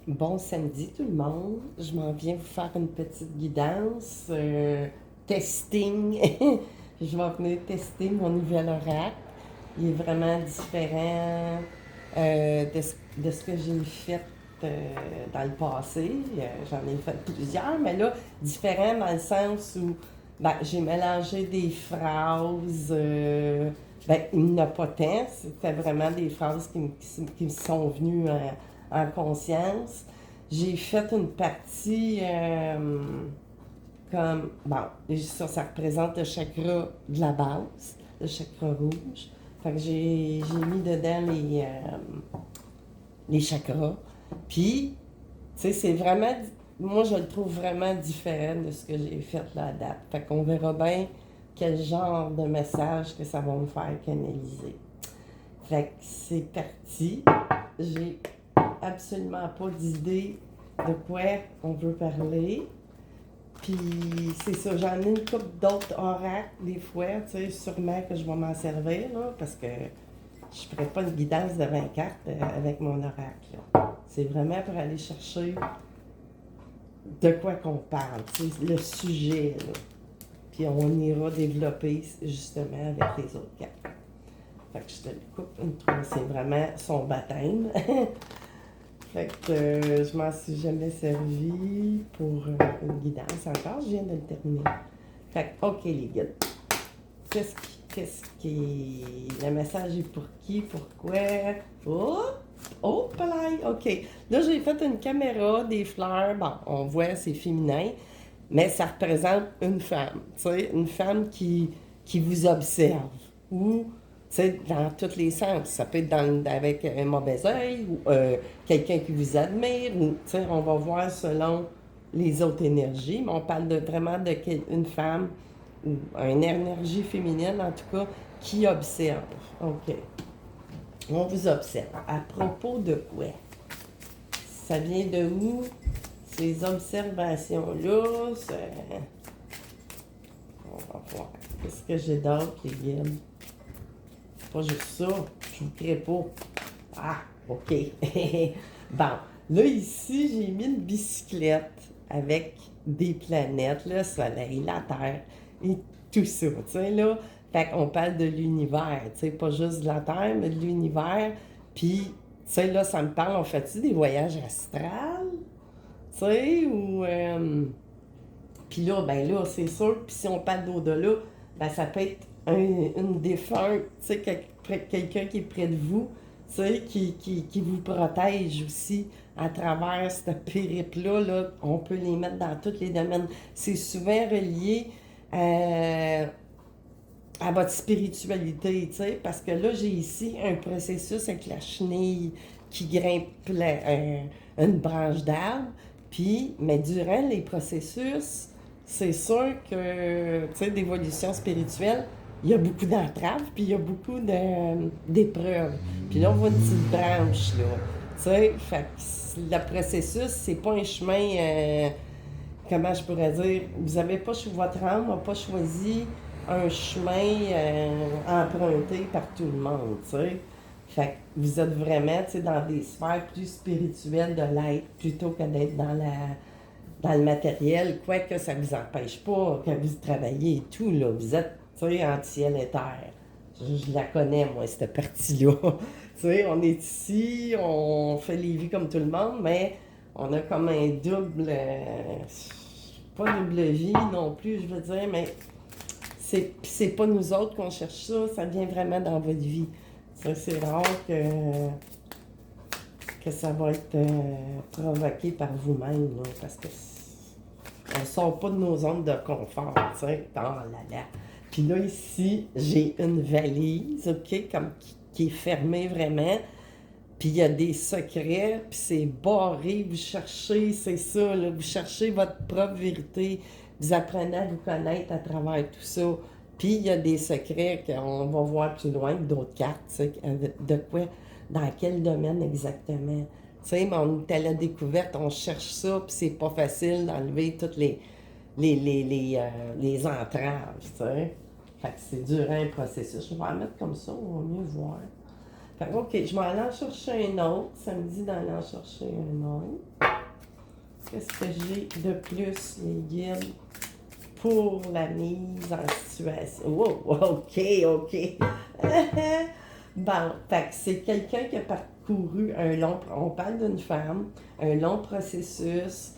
Bon samedi tout le monde, je m'en viens vous faire une petite guidance, testing. Je vais venir tester mon nouvel oracle. Il est vraiment différent de ce que j'ai fait dans le passé. J'en ai fait plusieurs, mais là, différent dans le sens où ben, j'ai mélangé des phrases. Il n'y en a pas tant, c'était vraiment des phrases qui me sont venues en conscience. J'ai fait une partie comme, bon, ça représente le chakra de la base, le chakra rouge. Fait que j'ai mis dedans les chakras. Puis, tu sais, c'est vraiment, moi je le trouve vraiment différent de ce que j'ai fait là à date. Fait qu'on verra bien quel genre de message que ça va me faire canaliser. Fait que c'est parti. J'ai absolument pas d'idée de quoi on veut parler. Puis c'est ça, j'en ai une couple d'autres oracles des fois, tu sais, sûrement que je vais m'en servir, là, parce que je ne ferai pas une guidance de 20 cartes avec mon oracle. Là. C'est vraiment pour aller chercher de quoi qu'on parle, tu sais, le sujet, là. Puis on ira développer justement avec les autres cartes. Fait que je te le coupe une trousse, c'est vraiment son baptême. Fait que je m'en suis jamais servi pour une guidance encore. Je viens de le terminer. Fait que, OK, les guides. Qu'est-ce qui. Le message est pour qui? Pourquoi? Oh! Oh, palais! OK. Là, j'ai fait une caméra, des fleurs. Bon, on voit, c'est féminin. Mais ça représente une femme. Tu sais, une femme qui vous observe. Ou dans tous les sens. Ça peut être avec un mauvais œil ou quelqu'un qui vous admire. Ou, on va voir selon les autres énergies, mais on parle vraiment d'une femme ou une énergie féminine, en tout cas, qui observe. OK. On vous observe. À propos de quoi? Ça vient de où? Ces observations-là, on va voir. Qu'est-ce que j'ai d'autre, les guides? Pas juste ça, je vous crée pas. Ah, OK. Bon, là, ici, j'ai mis une bicyclette avec des planètes, le Soleil, la Terre et tout ça, tu sais, là. Fait qu'on parle de l'univers, tu sais, pas juste de la Terre, mais de l'univers. Puis, tu sais, là, ça me parle, on fait-tu des voyages astrales? Tu sais, ou... puis là, ben là, c'est sûr, puis si on parle d'au-delà, ben ça peut être une défunte, tu sais, quelqu'un qui est près de vous, tu sais, qui vous protège aussi à travers ce périple-là. Là, on peut les mettre dans tous les domaines. C'est souvent relié à votre spiritualité, tu sais, parce que là, j'ai ici un processus avec la chenille qui grimpe une branche d'arbre, puis, mais durant les processus, c'est sûr que, tu sais, d'évolution spirituelle, il y a beaucoup d'entraves, puis il y a beaucoup d'épreuves. Puis là, on voit une petite branche, là, tu sais, fait que le processus, c'est pas un chemin, comment je pourrais dire, vous avez pas, votre âme n'a pas choisi un chemin emprunté par tout le monde, tu sais. Fait que vous êtes vraiment, tu sais, dans des sphères plus spirituelles de l'être plutôt que d'être dans le matériel, quoique ça ne vous empêche pas que vous travaillez et tout, là. Vous êtes, tu sais, entre ciel et terre. Je la connais, moi, cette partie-là. Tu sais, on est ici, on fait les vies comme tout le monde, mais on a comme un double... pas double vie non plus, je veux dire, mais c'est pas nous autres qu'on cherche ça, ça vient vraiment dans votre vie. Ça, c'est rare que ça va être provoqué par vous-même, là, parce que on sort pas de nos zones de confort, tu sais. Oh là là. Puis là, ici, j'ai une valise, OK, comme qui est fermée vraiment. Puis il y a des secrets, puis c'est barré, vous cherchez, c'est ça, là, vous cherchez votre propre vérité, vous apprenez à vous connaître à travers tout ça. Puis il y a des secrets qu'on va voir plus loin, d'autres cartes, tu sais, de quoi, dans quel domaine exactement. Tu sais, mais on est à la découverte, on cherche ça, puis c'est pas facile d'enlever toutes les entraves, tu sais. Fait que c'est durant un processus. Je vais en mettre comme ça, on va mieux voir. Fait que, OK, je vais aller en chercher un autre. Ça me dit d'aller en chercher un autre. Qu'est-ce que j'ai de plus, les guides, pour la mise en situation? Wow, OK, OK. Bon, fait que c'est quelqu'un qui a parcouru un long... On parle d'une femme, un long processus.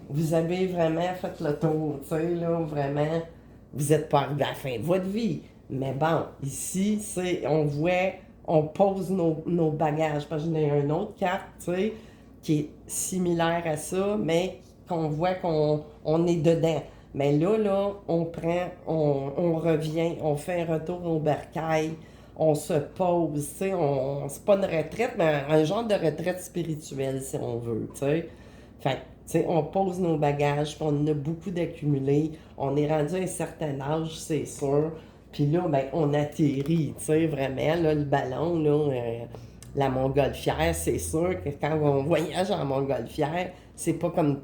Vous avez vraiment fait le tour, tu sais, là, vraiment, vous n'êtes pas arrivé à la fin de votre vie. Mais bon, ici, c'est, on voit, on pose nos bagages. Parce que j'en ai une autre carte, tu sais, qui est similaire à ça, mais qu'on voit qu'on est dedans. Mais là, on prend, on revient, on fait un retour au bercail, on se pose, tu sais, c'est pas une retraite, mais un genre de retraite spirituelle, si on veut, tu sais. Fait tu sais, on pose nos bagages, puis on en a beaucoup d'accumulés. On est rendu à un certain âge, c'est sûr. Puis là, ben, on atterrit, tu sais, vraiment, là, le ballon, là, la montgolfière, c'est sûr que quand on voyage en montgolfière, c'est pas comme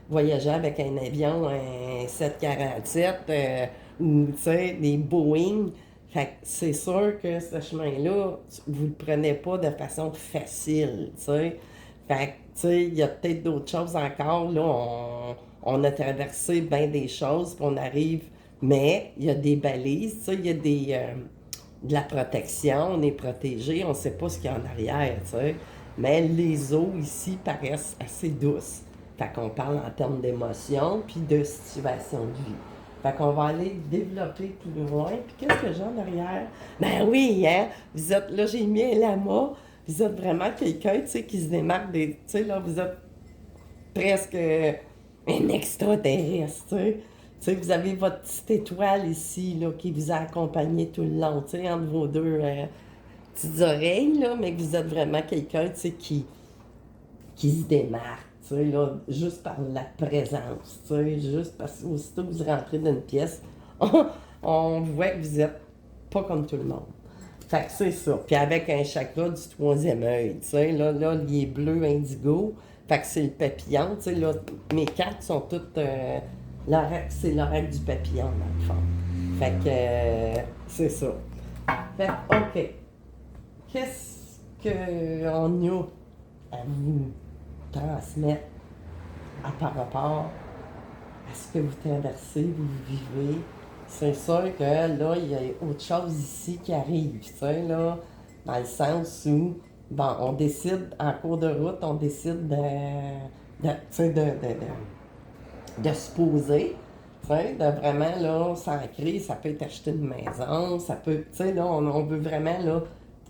voyager avec un avion, un 747, ou, tu sais, des Boeing. Fait que c'est sûr que ce chemin-là, vous le prenez pas de façon facile, tu sais. Fait que, tu sais, il y a peut-être d'autres choses encore. Là, on a traversé bien des choses, puis on arrive. Mais il y a des balises, tu sais, il y a de la protection, on est protégé, on ne sait pas ce qu'il y a en arrière, tu sais. Mais les eaux ici paraissent assez douces. Fait qu'on parle en termes d'émotion, puis de situation de vie. Fait qu'on va aller développer plus loin. Puis qu'est-ce que j'ai en arrière? Ben oui, hein? Vous êtes, là, j'ai mis un lama. Vous êtes vraiment quelqu'un, tu sais, qui se démarque des... Tu sais, là, vous êtes presque un extraterrestre, tu sais. Tu sais, vous avez votre petite étoile ici, là, qui vous a accompagné tout le long, tu sais, entre vos deux petites oreilles, là, mais que vous êtes vraiment quelqu'un, tu sais, qui se démarque, tu sais, là, juste par la présence, tu sais, juste parce que aussitôt que vous rentrez dans une pièce, on voit que vous êtes pas comme tout le monde. Fait que c'est ça. Puis avec un chakra du troisième œil, tu sais, là, il est bleu indigo. Fait que c'est le papillon, tu sais, là, mes cartes sont toutes... c'est l'oracle du papillon, dans le fond. Fait que c'est ça. Fait que, OK. Qu'est-ce qu'on a à vous transmettre par rapport à ce que vous traversez, vous vivez? C'est sûr que là, il y a autre chose ici qui arrive, tu sais, là, dans le sens où, bon, on décide, en cours de route, on décide tu sais, de se poser, tu sais, de vraiment, là, s'ancrer, ça peut être acheter une maison, ça peut, tu sais, là, on veut vraiment, là,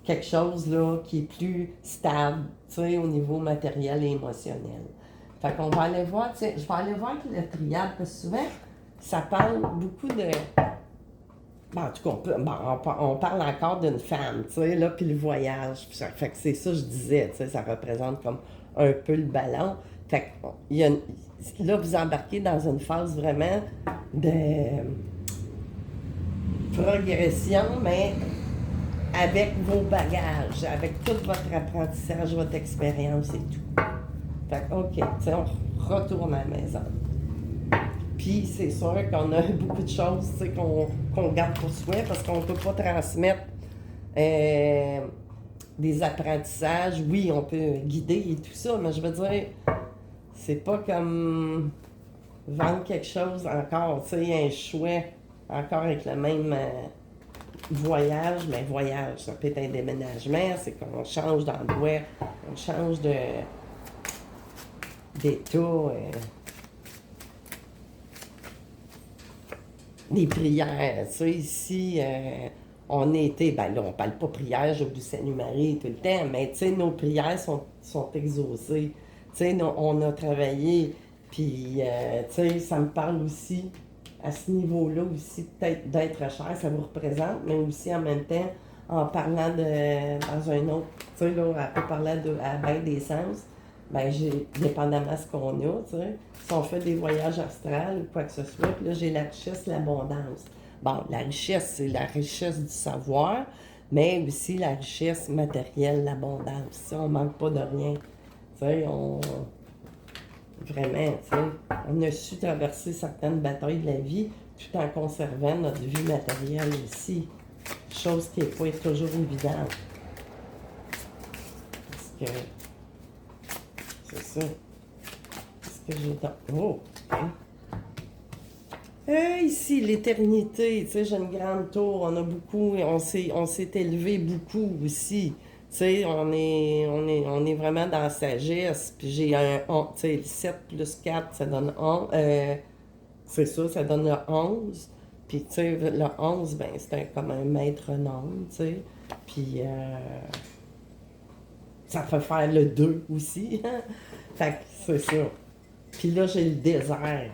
quelque chose, là, qui est plus stable, tu sais, au niveau matériel et émotionnel. Fait qu'on va aller voir, tu sais, je vais aller voir le triade, parce que souvent, ça parle beaucoup de... Bon, en tout cas, on parle encore d'une femme, tu sais, là, puis le voyage. Fait que c'est ça que je disais, tu sais, ça représente comme un peu le ballon. Fait que, là, vous embarquez dans une phase vraiment de progression, mais avec vos bagages, avec tout votre apprentissage, votre expérience et tout. Fait que, OK, tu sais, on retourne à la maison. Puis c'est sûr qu'on a beaucoup de choses qu'on garde pour soi parce qu'on ne peut pas transmettre des apprentissages. Oui, on peut guider et tout ça, mais je veux dire, c'est pas comme vendre quelque chose encore, tu sais, un choix encore avec le même voyage, mais voyage, ça peut être un déménagement, c'est qu'on change d'endroit, on change d'état. Des prières, tu sais, ici, on était, ben là, on parle pas prière, j'oublie Saint-Marie tout le temps, mais tu sais, nos prières sont exaucées. Tu sais, on a travaillé, puis, tu sais, ça me parle aussi, à ce niveau-là aussi, peut-être d'être cher, ça vous représente, mais aussi en même temps, en parlant dans un autre, tu sais, là, elle peut parler à bien des sens, ben dépendamment de ce qu'on a, tu sais, si on fait des voyages astrales ou quoi que ce soit, puis là, j'ai la richesse, l'abondance. Bon, la richesse, c'est la richesse du savoir, mais aussi la richesse matérielle, l'abondance. Tu sais, on manque pas de rien. Tu sais, vraiment, tu sais, on a su traverser certaines batailles de la vie tout en conservant notre vie matérielle ici. Chose qui n'est pas toujours évidente. que c'est ça. Qu'est-ce que j'ai dans... Oh! Hein? Ici, l'éternité, tu sais, j'ai une grande tour, on a beaucoup, on s'est élevé beaucoup aussi. Tu sais, on est vraiment dans la sagesse. Puis j'ai tu sais, 7 plus 4 ça donne 11. C'est ça, ça donne le 11. Puis, tu sais, le 11 ben, c'est comme un maître-nom, tu sais. Puis, ça fait faire le 2 aussi. Fait que c'est ça. Puis là, j'ai le désert.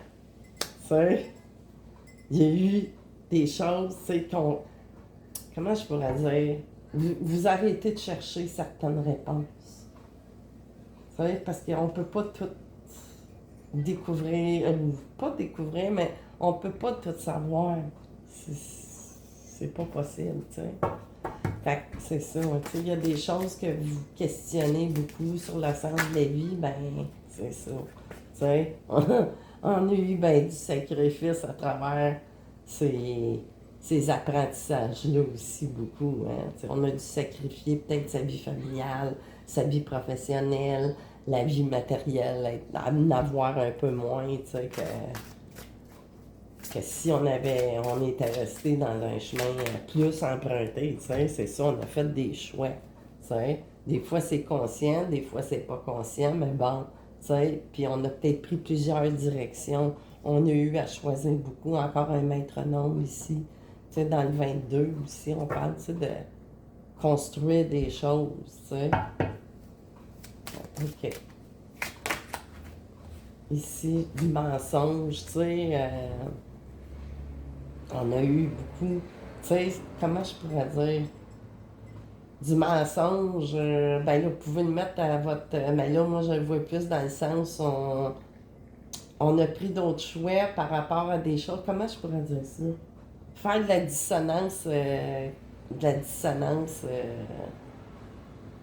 Tu sais, il y a eu des choses, tu sais, qu'on. Comment je pourrais dire? Vous arrêtez de chercher certaines réponses. Tu sais, parce qu'on peut pas tout découvrir, pas découvrir, mais on peut pas tout savoir. C'est pas possible, tu sais. Fait que c'est ça, tu sais, il y a des choses que vous questionnez beaucoup sur le sens de la vie, ben, c'est ça. Tu sais, on a eu ben, du sacrifice à travers ces apprentissages-là aussi beaucoup. Hein? Tu sais, on a dû sacrifier peut-être sa vie familiale, sa vie professionnelle, la vie matérielle, en avoir un peu moins, tu sais, que si on était resté dans un chemin plus emprunté, tu sais, c'est ça, on a fait des choix, tu sais. Des fois, c'est conscient, des fois, c'est pas conscient, mais bon, tu sais, puis on a peut-être pris plusieurs directions. On a eu à choisir beaucoup, encore un maître-nom ici, tu sais, dans le 22 aussi, on parle, tu sais, de construire des choses, tu sais. OK. Ici, du mensonge, tu sais, on a eu beaucoup, tu sais, comment je pourrais dire, du mensonge, ben là, vous pouvez le mettre à votre, mais là, moi, je le vois plus dans le sens, on a pris d'autres choix par rapport à des choses, comment je pourrais dire ça? Faire de la dissonance,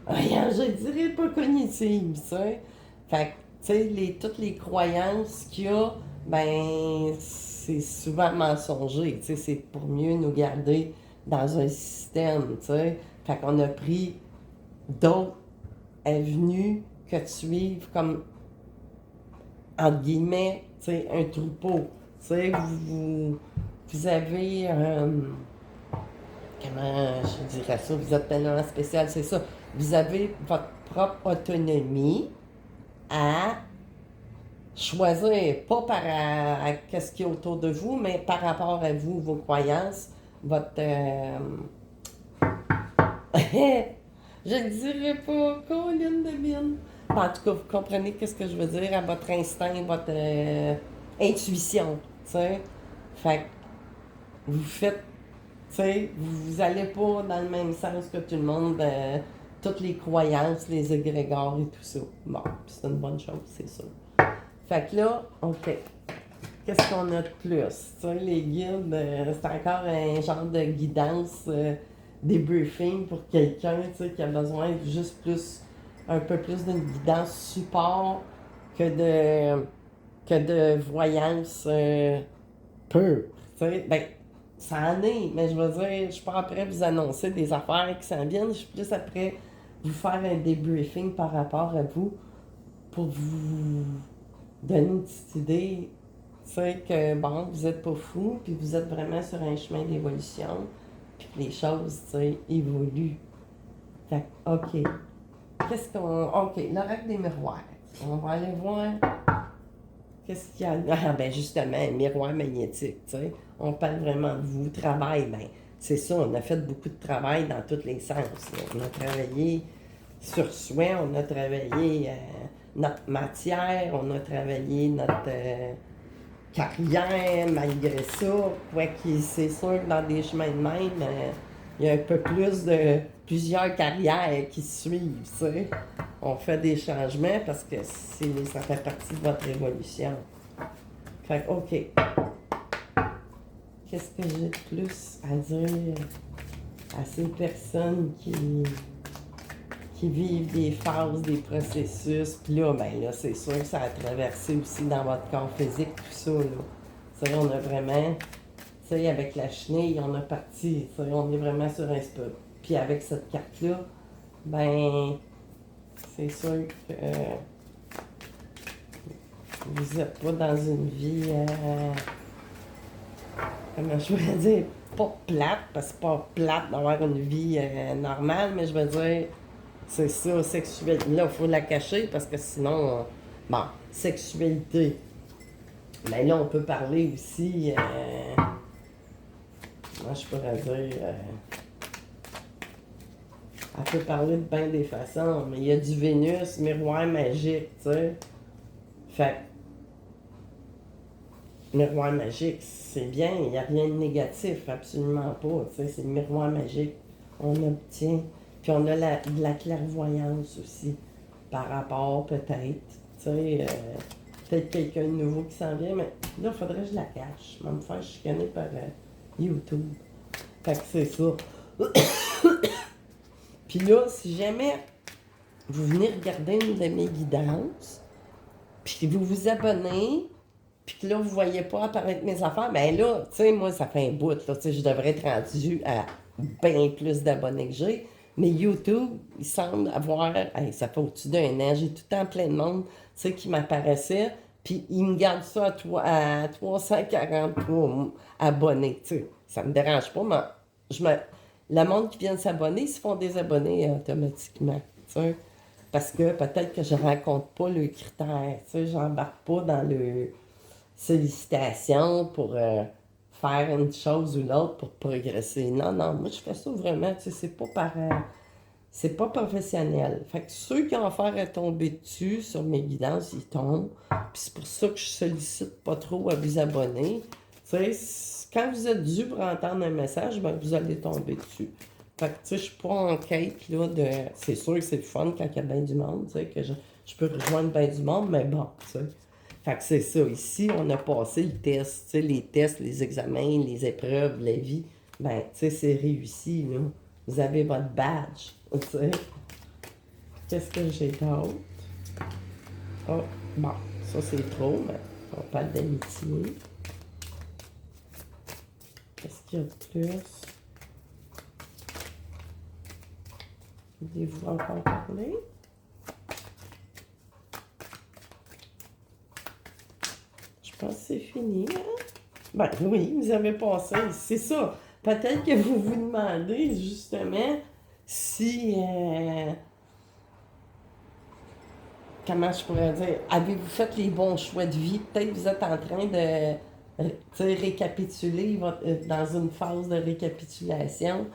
rien, je dirais pas cognitive, tu sais. Fait que, tu sais, toutes les croyances qu'il y a, ben, c'est souvent mensonger, tu sais, c'est pour mieux nous garder dans un système, tu sais. Fait qu'on a pris d'autres avenues que de suivre comme, entre guillemets, tu sais, un troupeau. Tu sais, vous avez, comment je dirais ça, vous êtes tellement spécial, c'est ça. Vous avez votre propre autonomie à choisir, pas par à qu'est-ce qu'il y a autour de vous, mais par rapport à vous, vos croyances, votre... je ne dirais pas, Colline de mine. En tout cas, vous comprenez qu'est-ce que je veux dire, à votre instinct, votre intuition, tu sais. Fait que vous faites, tu sais, vous allez pas dans le même sens que tout le monde, toutes les croyances, les égrégores et tout ça. Bon, c'est une bonne chose, c'est ça. Fait que là, OK. Qu'est-ce qu'on a de plus? Tu sais, les guides, c'est encore un genre de guidance, des briefings pour quelqu'un, tu sais, qui a besoin de juste plus, un peu plus d'une guidance support que de voyance pure. Tu sais, ben, ça en est, mais je veux dire, je suis pas après vous annoncer des affaires qui s'en viennent, je suis plus après vous faire un débriefing par rapport à vous pour vous donner une petite idée, tu sais, que bon, vous êtes pas fou, puis vous êtes vraiment sur un chemin d'évolution, puis que les choses, tu sais, évoluent. Fait que, OK. Qu'est-ce qu'on... OK, l'oracle des miroirs. On va aller voir qu'est-ce qu'il y a... Ah, ben justement, un miroir magnétique, tu sais. On parle vraiment de vous. Travail, ben, c'est ça, on a fait beaucoup de travail dans tous les sens. Là. On a travaillé sur soi, on a travaillé notre matière, on a travaillé notre carrière, malgré ça. Quoique c'est sûr que dans des chemins de même, il y a un peu plus de plusieurs carrières qui suivent, tu sais. On fait des changements parce que ça fait partie de votre évolution. Fait que, OK. Qu'est-ce que j'ai de plus à dire à ces personnes qui vivent des phases, des processus, puis là, ben là, c'est sûr que ça a traversé aussi dans votre corps physique, tout ça, là. Tu sais, on a vraiment, tu sais, avec la chenille, on a parti, tu sais, on est vraiment sur un spot. Puis avec cette carte-là, ben, c'est sûr que vous n'êtes pas dans une vie, comment je pourrais dire, pas plate, parce que c'est pas plate d'avoir une vie normale, mais je veux dire, c'est ça, sexualité. Là, il faut la cacher parce que sinon, bon, sexualité. Mais là, on peut parler aussi, moi je pourrais dire, elle peut parler de bien des façons, mais il y a du Vénus, miroir magique, tu sais. Fait miroir magique, c'est bien, il n'y a rien de négatif, absolument pas. Tu sais, c'est le miroir magique. On obtient. Puis on a de la clairvoyance aussi, par rapport peut-être. Tu sais, peut-être quelqu'un de nouveau qui s'en vient, mais là, il faudrait que je la cache. Je vais me faire chicaner par YouTube. Fait que c'est ça. Puis là, si jamais vous venez regarder une de mes guidances, puis vous vous abonnez, puis que là, vous voyez pas apparaître mes affaires, ben là, tu sais, moi, ça fait un bout, là, tu sais, je devrais être rendu à bien plus d'abonnés que j'ai. Mais YouTube, il semble avoir, hey, ça fait au-dessus d'un an, j'ai tout le temps plein de monde, tu sais, qui m'apparaissait, puis il me garde ça à 343 abonnés, tu sais. Ça me dérange pas, mais le monde qui vient de s'abonner, ils se font des abonnés automatiquement, tu sais. Parce que peut-être que je ne rencontre pas le critère, tu sais, j'embarque pas dans le sollicitation pour faire une chose ou l'autre pour progresser. Non, non, moi je fais ça vraiment, tu sais, c'est pas professionnel. Fait que ceux qui ont affaire à tomber dessus sur mes guidances, ils tombent. Puis c'est pour ça que je sollicite pas trop à vous abonner. Tu sais, quand vous êtes dû pour entendre un message, ben vous allez tomber dessus. Fait que, tu sais, je suis pas en quête, là, de... C'est sûr que c'est le fun quand il y a bien du monde, tu sais, que je peux rejoindre bien du monde, mais bon, tu sais. Fait que c'est ça. Ici, on a passé le test, tu sais, les tests, les examens, les épreuves, la vie. Ben, tu sais, c'est réussi, là. Vous avez votre badge, tu sais. Qu'est-ce que j'ai d'autre? Oh, bon, ça c'est trop, mais on parle d'amitié. Qu'est-ce qu'il y a de plus? Voulez-vous encore parler? Je pense que c'est fini, hein? Ben oui, vous avez passé, c'est ça. Peut-être que vous vous demandez justement si, comment je pourrais dire, avez-vous fait les bons choix de vie? Peut-être que vous êtes en train de, tu sais, récapituler dans une phase de récapitulation,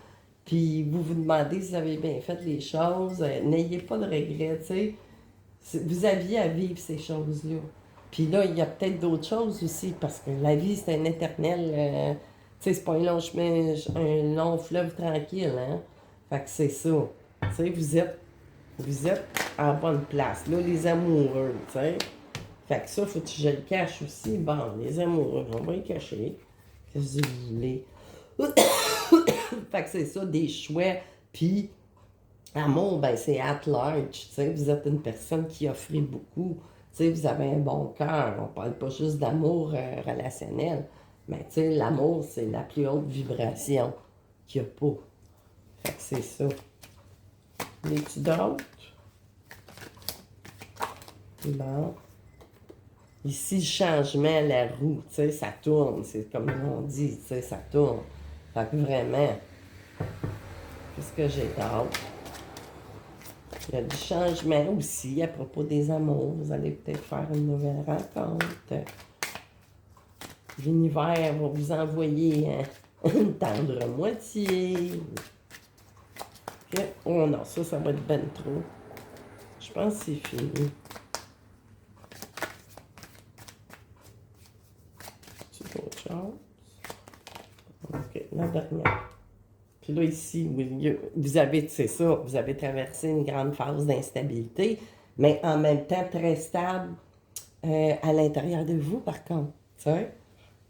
puis vous vous demandez si vous avez bien fait les choses. N'ayez pas de regrets, tu sais. Vous aviez à vivre ces choses-là. Puis là, il y a peut-être d'autres choses aussi, parce que la vie, c'est un éternel. Tu sais, c'est pas un long chemin, un long fleuve tranquille, hein. Fait que c'est ça. Tu sais, vous êtes en bonne place. Là, les amoureux, tu sais. Fait que ça, faut que je le cache aussi. Bon, les amoureux, on va les cacher. Qu'est-ce que vous voulez? Fait que c'est ça, des choix. Puis, amour, ben c'est at large, tu sais, vous êtes une personne qui offre beaucoup, tu sais, vous avez un bon cœur, on parle pas juste d'amour relationnel, mais tu sais, l'amour, c'est la plus haute vibration qu'il n'y a pas. Fait que c'est ça. Les-tu d'autres? Bon. Ici, le changement, la roue, tu sais, ça tourne, c'est comme on dit, tu sais, ça tourne. Fait que vraiment, qu'est-ce que j'ai d'autre? Il y a du changement aussi à propos des amours. Vous allez peut-être faire une nouvelle rencontre. L'univers va vous envoyer une tendre moitié. Oh non, ça va être ben trop. Je pense que c'est fini. C'est autre chose. OK, la dernière. Puis là, ici, vous avez, c'est ça, vous avez traversé une grande phase d'instabilité, mais en même temps très stable à l'intérieur de vous, par contre. Tu sais?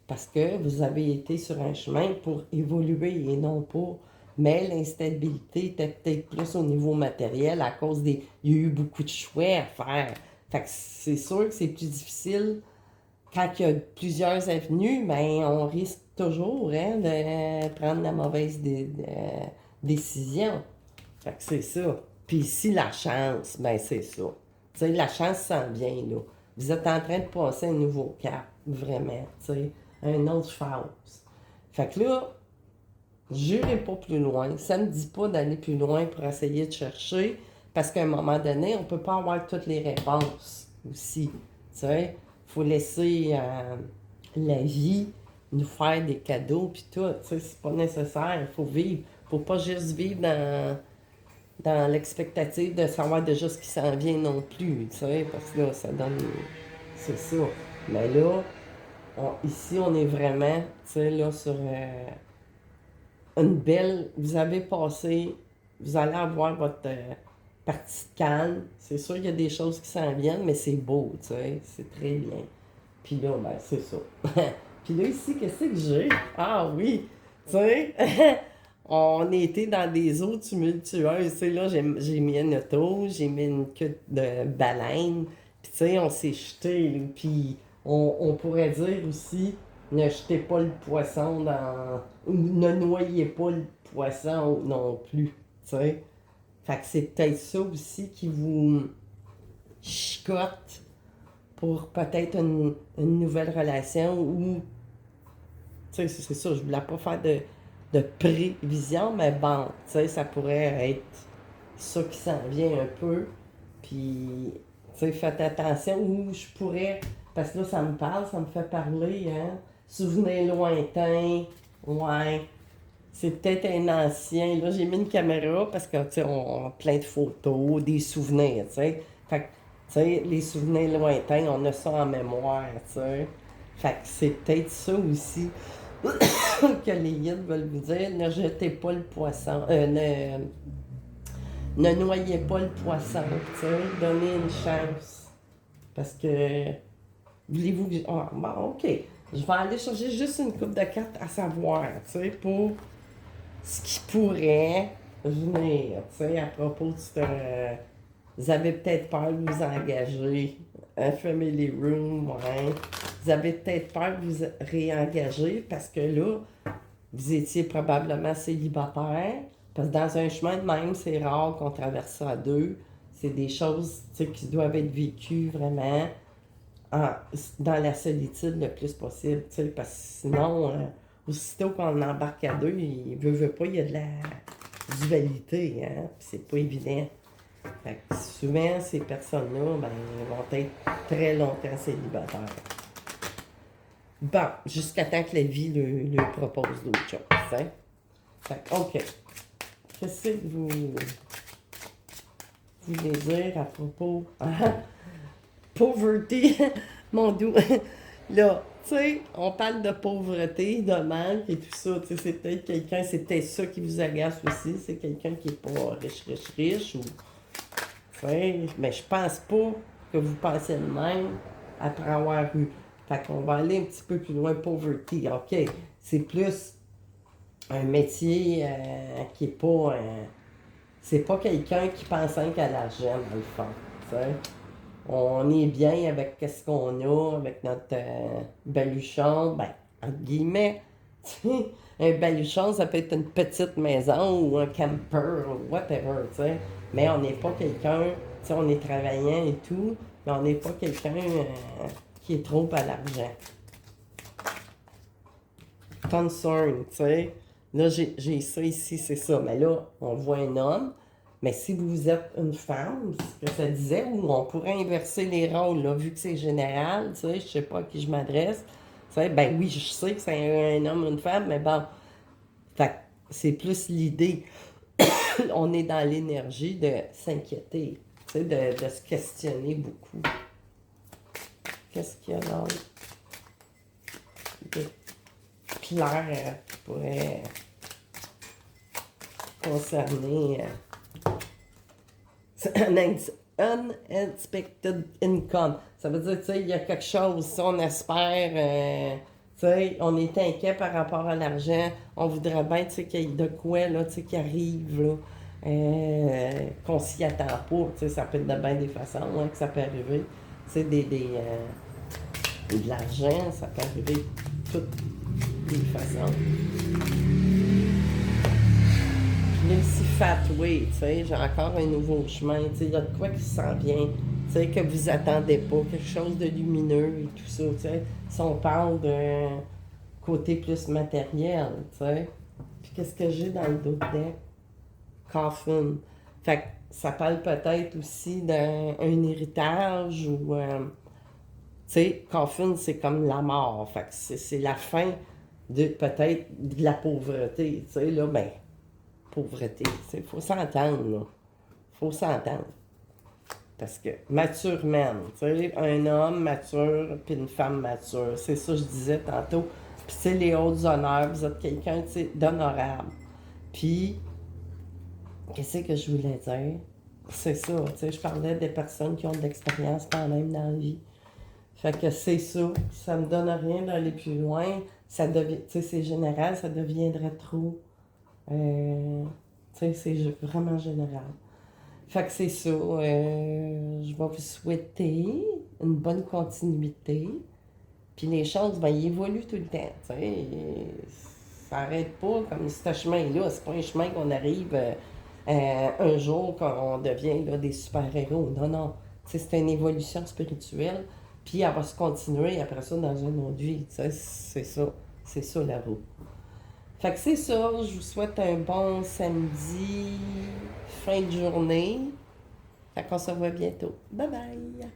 Parce que vous avez été sur un chemin pour évoluer et non pas. Mais l'instabilité était peut-être plus au niveau matériel à cause des. Il y a eu beaucoup de choix à faire. Fait que c'est sûr que c'est plus difficile quand il y a plusieurs avenues, ben on risque toujours hein, de prendre la mauvaise décision. Fait que c'est ça. Puis ici, la chance, ben c'est ça. Tu sais, la chance s'en vient, là. Vous êtes en train de passer un nouveau cap, vraiment, tu sais, un autre phase. Fait que là, j'irai pas plus loin. Ça ne me dit pas d'aller plus loin pour essayer de chercher, parce qu'à un moment donné, on peut pas avoir toutes les réponses aussi, tu sais. Faut laisser la vie nous faire des cadeaux, puis tout, tu sais, c'est pas nécessaire, il faut vivre. Faut pas juste vivre dans l'expectative de savoir déjà ce qui s'en vient non plus, tu sais, parce que là, ça donne... C'est ça. Mais là, ici, on est vraiment, tu sais, là, sur une belle... Vous avez passé... Vous allez avoir votre partie de calme. C'est sûr qu'il y a des choses qui s'en viennent, mais c'est beau, tu sais, c'est très bien. Puis là, ben, c'est ça. Puis là, ici, qu'est-ce que j'ai? Ah oui, tu sais... On était dans des eaux tumultueuses. Tu sais, là, j'ai mis une auto, j'ai mis une queue de baleine. Puis, tu sais, on s'est jeté. Puis, on pourrait dire aussi, ne jetez pas le poisson dans... Ou ne noyez pas le poisson non plus. Tu sais. Fait que c'est peut-être ça aussi qui vous chicote pour peut-être une nouvelle relation ou... Tu sais, c'est ça, je voulais pas faire de prévision, mais bon, tu sais, ça pourrait être ça qui s'en vient un peu. Puis, tu sais, faites attention où je pourrais, parce que là, ça me parle, ça me fait parler, hein. Souvenirs lointains, ouais. C'est peut-être un ancien. Là, j'ai mis une caméra parce que, tu sais, on a plein de photos, des souvenirs, tu sais. Fait que, tu sais, les souvenirs lointains, on a ça en mémoire, tu sais. Fait que c'est peut-être ça aussi que les guides veulent vous dire. Ne jetez pas le poisson. Ne noyez pas le poisson, tu sais. Donnez une chance. Parce que, voulez-vous que... Ah, bon, OK. Je vais aller chercher juste une coupe de cartes à savoir, tu sais, pour ce qui pourrait venir, tu sais, à propos de ce... Vous avez peut-être peur de vous engager. Un family room, ouais. Vous avez peut-être peur de vous réengager parce que là, vous étiez probablement célibataire. Parce que dans un chemin de même, c'est rare qu'on traverse ça à deux. C'est des choses, tu sais, qui doivent être vécues vraiment dans la solitude le plus possible, tu sais, parce que sinon, aussitôt qu'on embarque à deux, il veut pas, il y a de la dualité, hein, puis c'est pas évident. Fait que souvent, ces personnes-là, ben, vont être très longtemps célibataires. Bon, jusqu'à temps que la vie leur propose d'autres choses, hein. Fait que, OK. Qu'est-ce que vous voulez dire à propos... Pauvreté, mon doux. Là, tu sais, on parle de pauvreté, de manque et tout ça. Tu sais, c'est peut-être quelqu'un, c'est peut-être ça qui vous agace aussi. C'est quelqu'un qui n'est pas riche, ou... Tu sais, mais je pense pas que vous pensez le même après avoir eu. Fait qu'on va aller un petit peu plus loin, pauvreté. OK, c'est plus un métier qui est pas... c'est pas quelqu'un qui pense qu'à l'argent, dans le fond, tu sais. On est bien avec ce qu'on a, avec notre baluchon, ben, entre guillemets. Un baluchon, ça peut être une petite maison ou un camper ou whatever, tu sais. Mais on n'est pas quelqu'un, tu sais, on est travaillant et tout, mais on n'est pas quelqu'un qui est trop à l'argent. Concern, tu sais. Là, j'ai ça ici, c'est ça. Mais là, on voit un homme. Mais si vous êtes une femme, ce que ça disait, ou on pourrait inverser les rôles, là, vu que c'est général, tu sais, je sais pas à qui je m'adresse. Tu sais, ben oui, je sais que c'est un homme ou une femme, mais bon, fait que c'est plus l'idée. On est dans l'énergie de s'inquiéter, tu sais, de se questionner beaucoup. Qu'est-ce qu'il y a d'autre de clair qui pourrait concerner... unexpected income. Ça veut dire, tu sais, il y a quelque chose, si on espère, tu sais, on est inquiet par rapport à l'argent, on voudrait bien, tu sais, qu'il y ait de quoi, là, tu sais, qui arrive, là, qu'on s'y attend pas, tu sais, ça peut être de bien des façons, hein, que ça peut arriver. Tu sais, de l'argent, ça peut arriver de toutes les façons. Puis même si fat way, tu sais, j'ai encore un nouveau chemin, tu sais, il y a de quoi qui s'en vient, tu sais, que vous attendez pas, quelque chose de lumineux et tout ça, tu sais. Si on parle d'un côté plus matériel, tu sais. Puis qu'est-ce que j'ai dans le dos deck? Coffin. Fait que ça parle peut-être aussi d'un héritage ou, tu sais, coffin, c'est comme la mort. Fait que c'est la fin de peut-être de la pauvreté, tu sais, là, ben, pauvreté, il faut s'entendre, là. Faut s'entendre. Parce que maturement, tu sais, un homme mature puis une femme mature, c'est ça que je disais tantôt. Puis tu sais, les hautes honneurs, vous êtes quelqu'un, tu sais, d'honorable. Puis, qu'est-ce que je voulais dire? C'est ça, tu sais, je parlais des personnes qui ont de l'expérience quand même dans la vie. Fait que c'est ça me donne rien d'aller plus loin. Ça devient, tu sais, c'est général, ça deviendrait trop. Tu sais, c'est vraiment général. Fait que c'est ça. Je vais vous souhaiter une bonne continuité. Puis les choses, ben, ils évoluent tout le temps. Tu sais. Ça n'arrête pas comme ce chemin-là. C'est pas un chemin qu'on arrive un jour qu'on devient là, des super-héros. Non, non. Tu sais, c'est une évolution spirituelle. Puis elle va se continuer après ça dans une autre vie. Tu sais, c'est ça. C'est ça la roue. Fait que c'est ça, je vous souhaite un bon samedi, fin de journée. Fait qu'on se revoit bientôt. Bye bye!